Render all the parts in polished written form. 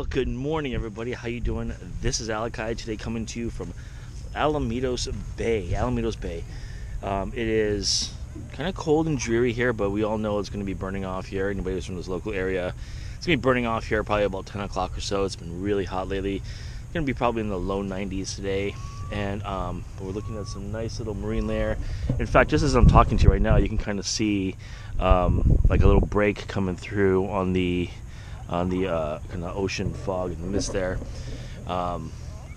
Well, good morning, everybody. How you doing? This is Alakai today, coming to you from Alamitos Bay. It is kind of cold and dreary here, but we all know it's going to be burning off here. Anybody who's from this local area, it's going to be burning off here probably about 10 o'clock or so. It's been really hot lately. It's going to be probably in the low 90s today, and we're looking at some nice little marine layer. In fact, just as I'm talking to you right now, you can kind of see like a little break coming through on the kind of ocean fog and mist there.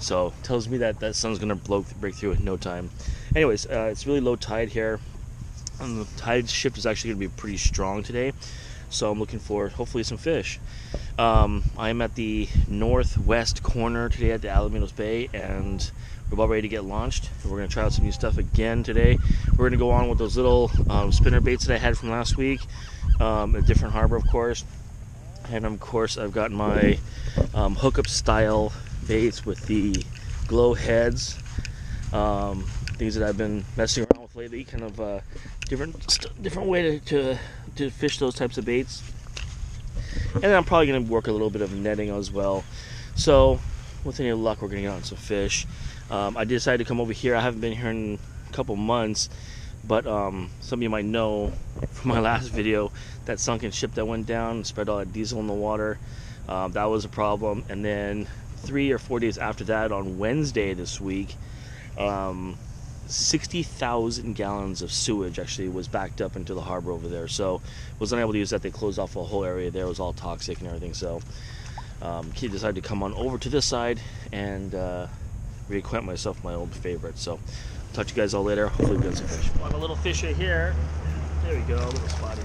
So tells me that that sun's gonna break through in no time. Anyways, it's really low tide here, and the tide shift is actually gonna be pretty strong today. So I'm looking for hopefully some fish. I am at the northwest corner today at the Alamitos Bay, and we're about ready to get launched. We're gonna try out some new stuff again today. We're gonna go on with those little spinner baits that I had from last week, a different harbor, of course. And of course, I've got my hookup style baits with the glow heads, things that I've been messing around with lately. Kind of different way to fish those types of baits. And then I'm probably going to work a little bit of netting as well. So with any luck, we're going to get on some fish. I decided to come over here. I haven't been here in a couple months. But some of you might know from my last video, that sunken ship that went down and spread all that diesel in the water, that was a problem. And then 3 or 4 days after that, on Wednesday this week, 60,000 gallons of sewage actually was backed up into the harbor over there. So was unable to use that. They closed off a whole area there. It was all toxic and everything. So he decided to come on over to this side and reacquaint myself with my old favorite. So talk to you guys all later. Hopefully we get some fish. On a little fisher here. There we go, a little spotty.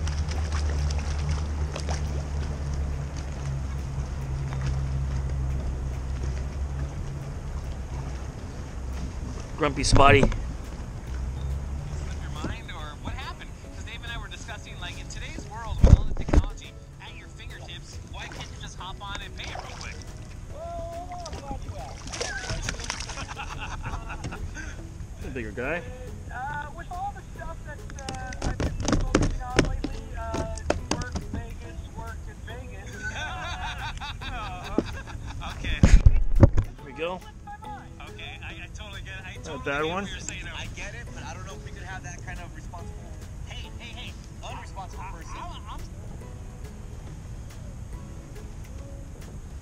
Grumpy spotty. Your mind, or what happened? Because Dave and I were discussing, like, in today's world with all the technology at your fingertips, why can't you just hop on and pay it real quick? A bigger guy. With all the stuff that I've been focusing on lately, work in Vegas. Okay. Here we go. Okay, I totally get it. I totally bad get one. what you're saying. I get it, but I don't know if we could have that kind of responsible, hey, unresponsible person.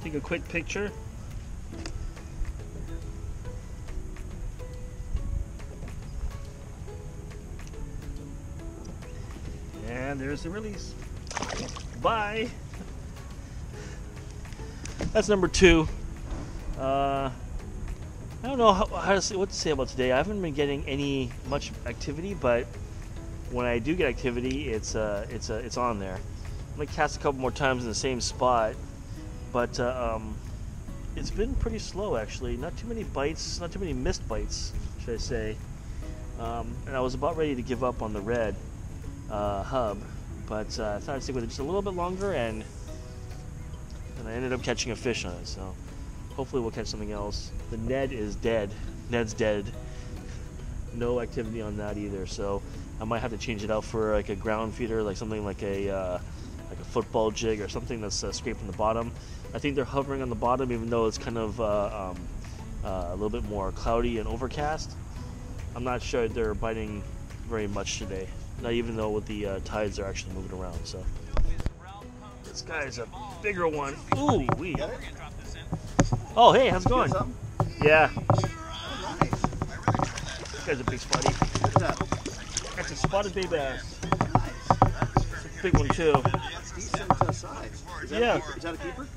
Take a quick picture. And there's the release. Bye. That's number 2. I don't know what to say about today. I haven't been getting much activity, but when I do get activity, it's on there. I'm gonna cast a couple more times in the same spot, but it's been pretty slow actually. Not too many bites, not too many missed bites, should I say. And I was about ready to give up on the red hub, but I thought I'd stick with it just a little bit longer, and I ended up catching a fish on it. So hopefully we'll catch something else. The Ned is dead. Ned's dead. No activity on that either. So I might have to change it out for like a ground feeder, like something like a football jig or something that's scraping the bottom. I think they're hovering on the bottom, even though it's kind of a little bit more cloudy and overcast. I'm not sure they're biting very much today. Not even though with the tides are actually moving around. So this guy is a bigger one. Ooh wee. Oh hey, how's it going? Yeah. This guy's a big spotty. That's a spotted bay bass. It's a big one too. Decent size. Is that a keeper?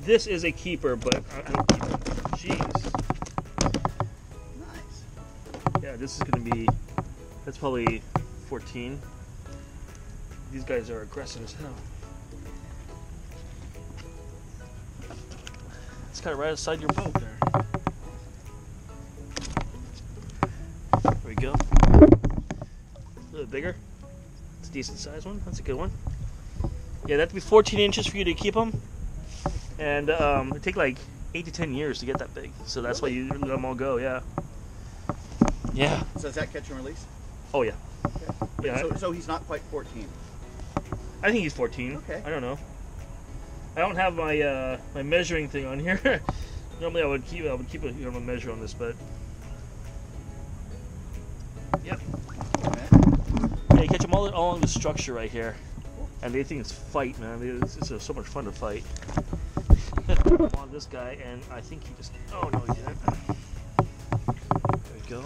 This is a keeper, but I don't keep it. Jeez. Nice. Yeah, this is gonna be. That's probably 14. These guys are aggressive as hell. It's kind of right outside your boat there. There we go. A little bit bigger. It's a decent sized one. That's a good one. Yeah, that'd be 14 inches for you to keep them. And it'd take like 8 to 10 years to get that big. So that's why you let them all go, yeah. Yeah. So is that catch and release? Oh, yeah. Okay. Yeah. So he's not quite 14. I think he's 14. Okay. I don't know. I don't have my my measuring thing on here. Normally I would keep a measure on this, but yep. Yeah, you catch them all along the structure right here, and they think it's fight, man. It's so much fun to fight. I'm on this guy, and I think he just. Oh no, he didn't. There we go.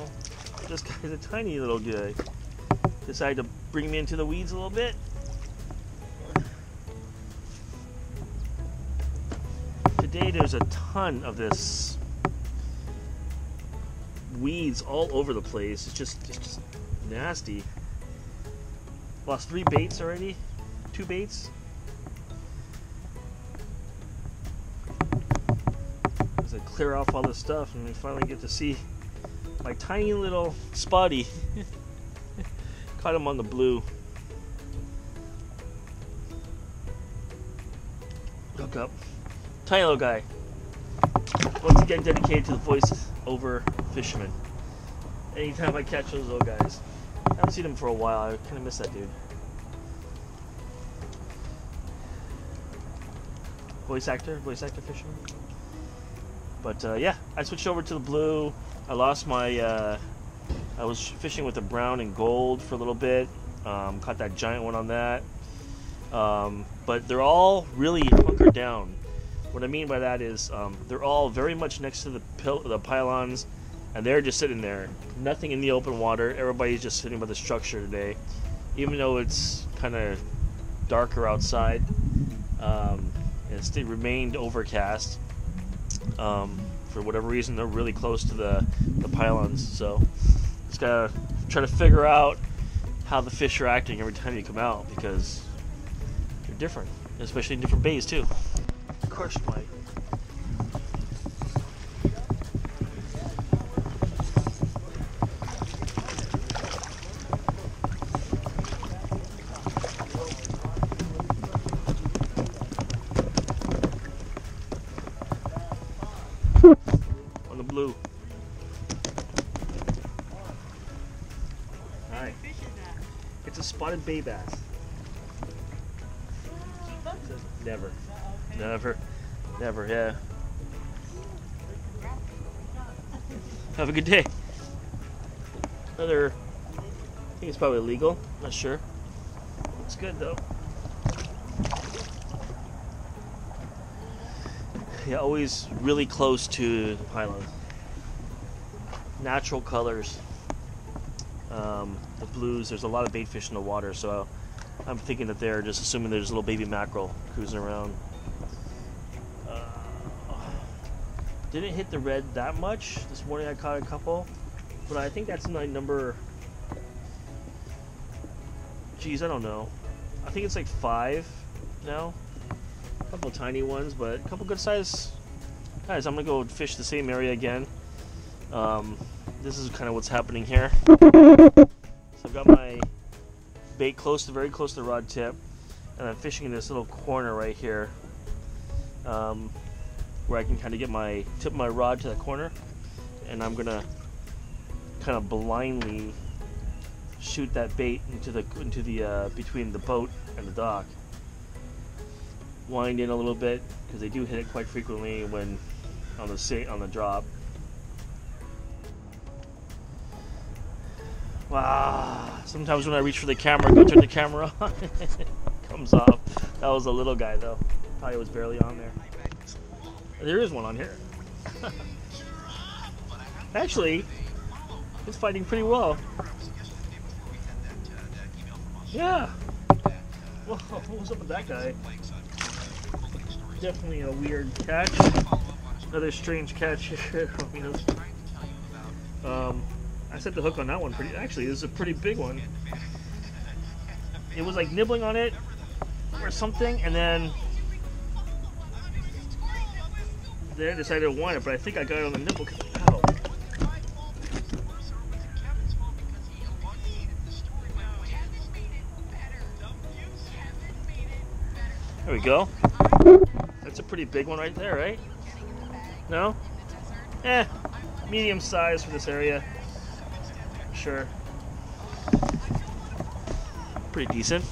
This guy's a tiny little guy. Decided to bring me into the weeds a little bit. Today there's a ton of this weeds all over the place. It's just nasty. Lost 3 baits already. 2 baits. As I clear off all this stuff, and we finally get to see my tiny little spotty. Caught him on the blue. Hook up. Tiny little guy. Once again dedicated to the voice-over fisherman. Anytime I catch those little guys. I haven't seen him for a while. I kind of miss that dude. Voice actor fisherman. But yeah, I switched over to the blue. I lost my, I was fishing with the brown and gold for a little bit. Caught that giant one on that. But they're all really hunkered down. What I mean by that is they're all very much next to the pylons, and they're just sitting there. Nothing in the open water. Everybody's just sitting by the structure today. Even though it's kind of darker outside, it still remained overcast. For whatever reason, they're really close to the pylons. So just gotta try to figure out how the fish are acting every time you come out, because they're different, especially in different bays too. Crushed my on the blue. Alright. It's a spotted bay bass. Never. Never, yeah. Have a good day. Another, I think it's probably illegal, not sure. Looks good though. Yeah, always really close to the pylon. Natural colors. The blues, there's a lot of bait fish in the water, so I'm thinking that they're just assuming there's little baby mackerel cruising around. Didn't hit the red that much. This morning I caught a couple, but I think that's my number. Geez, I don't know. I think it's like 5 now. A couple tiny ones, but a couple good size guys. I'm gonna go fish the same area again. This is kind of what's happening here. So I've got my bait very close to the rod tip, and I'm fishing in this little corner right here, where I can kind of get tip my rod to that corner, and I'm gonna kind of blindly shoot that bait into the between the boat and the dock. Wind in a little bit, because they do hit it quite frequently when on the drop. Wow! Sometimes when I reach for the camera, go turn the camera on, it comes off. That was a little guy though. Probably was barely on there. There is one on here. Actually, it's fighting pretty well. Yeah. Whoa, what was up with that guy? Definitely a weird catch. Another strange catch here. I set the hook on that one pretty. Actually, this is a pretty big one. It was like nibbling on it or something, and then I decided to want it, but I think I got it on the nibble. Ow. There we go. That's a pretty big one right there, right? No? Medium size for this area. Sure. Pretty decent.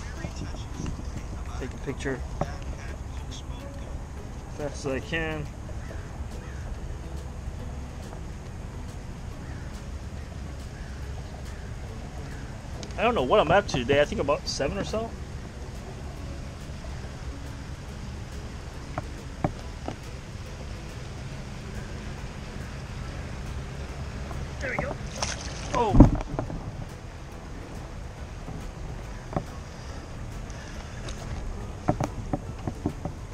Take a picture. best as I can. I don't know what I'm up to today. I think about 7 or so. There we go. Oh.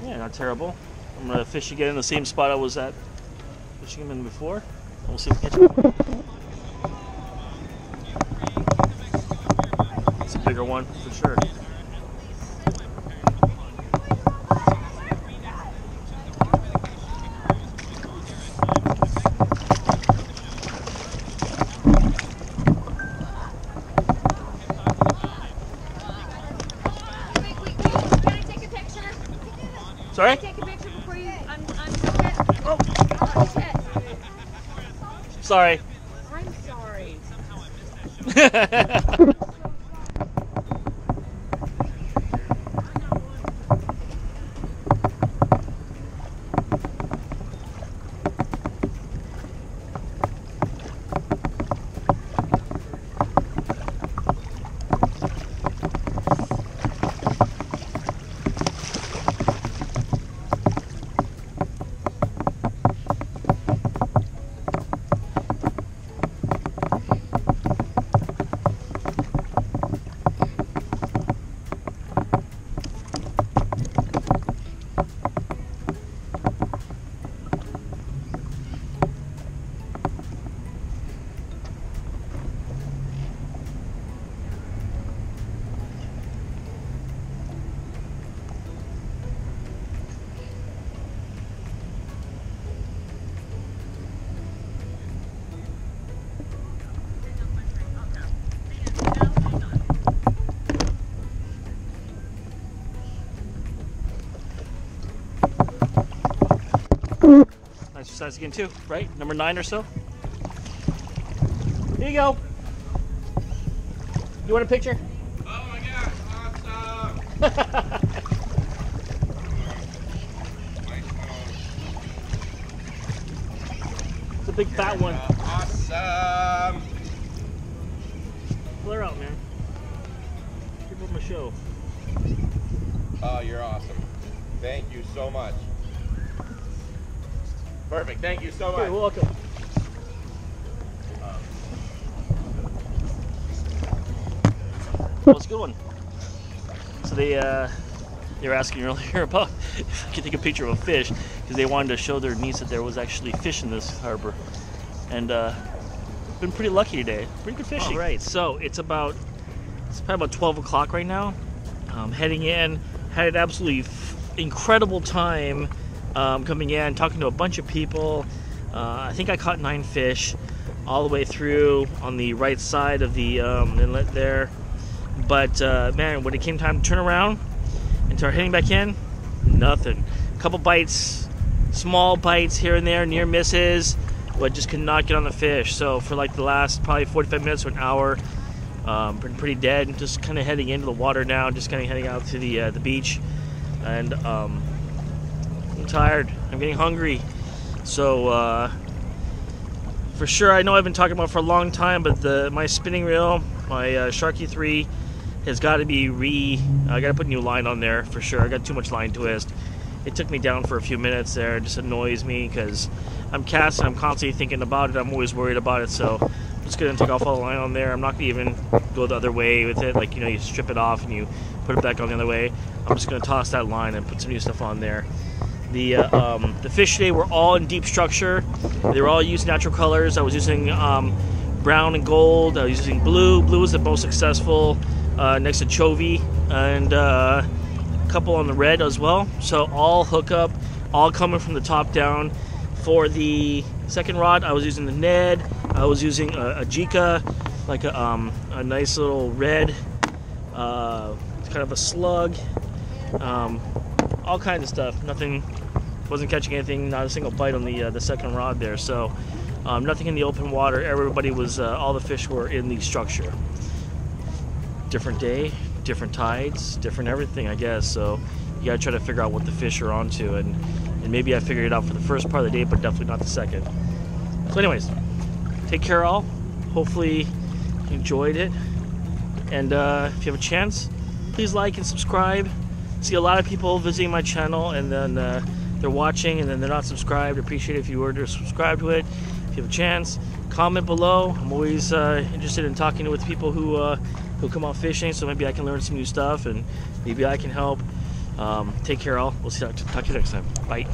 Yeah, not terrible. I'm gonna fish again in the same spot I was at fishing him in before. We'll see if we can catch him. It's a bigger one for sure. Sorry? Take a picture before you unhook it. Oh. Oh, shit. Sorry. I'm sorry. Nice size again too, right? Number 9 or so. Here you go. You want a picture? Oh my gosh, awesome! It's a big fat one. Awesome! Flare out, man. Keep up my show. Oh, you're awesome. Thank you so much. Perfect, thank you so much. You're welcome. Well, it's a good one. So they were asking earlier about if I could take a picture of a fish because they wanted to show their niece that there was actually fish in this harbor, and been pretty lucky today. Pretty good fishing. All right, so it's probably about 12 o'clock right now. Heading in, had an absolutely incredible time coming in, talking to a bunch of people. I think I caught 9 fish all the way through on the right side of the inlet there. But man, when it came time to turn around and start heading back in, nothing. A couple bites, small bites here and there, near misses, but just could not get on the fish. So for like the last probably 45 minutes or an hour, been pretty dead. Just kind of heading into the water now, just kind of heading out to the beach, and I'm tired. I'm getting hungry. So for sure, I know I've been talking about it for a long time, but my spinning reel, my Sharky 3, has got to be I got to put new line on there for sure. I got too much line twist. It took me down for a few minutes there. It just annoys me because I'm casting. I'm constantly thinking about it. I'm always worried about it. So I'm just gonna take off all the line on there. I'm not gonna even go the other way with it. Like, you know, you strip it off and you put it back on the other way. I'm just gonna toss that line and put some new stuff on there. The fish today were all in deep structure. They were all using natural colors. I was using brown and gold. I was using blue. Blue was the most successful, next to Chovy, and a couple on the red as well. So all hook up, all coming from the top down. For the second rod, I was using the Ned. I was using a Jika, like a nice little red, kind of a slug, all kinds of stuff. Nothing, wasn't catching anything, not a single bite on the second rod there. So nothing in the open water. Everybody was, all the fish were in the structure. Different day, different tides, different everything, I guess. So you gotta try to figure out what the fish are onto, and and maybe I figured it out for the first part of the day, but definitely not the second. So anyways, take care all. Hopefully you enjoyed it, and if you have a chance, please like and subscribe. See a lot of people visiting my channel, and then they're watching and then they're not subscribed. I appreciate it if you were to subscribe to it. If you have a chance, comment below. I'm always interested in talking with people who come out fishing, so maybe I can learn some new stuff and maybe I can help. Take care all. We'll talk to you next time. Bye.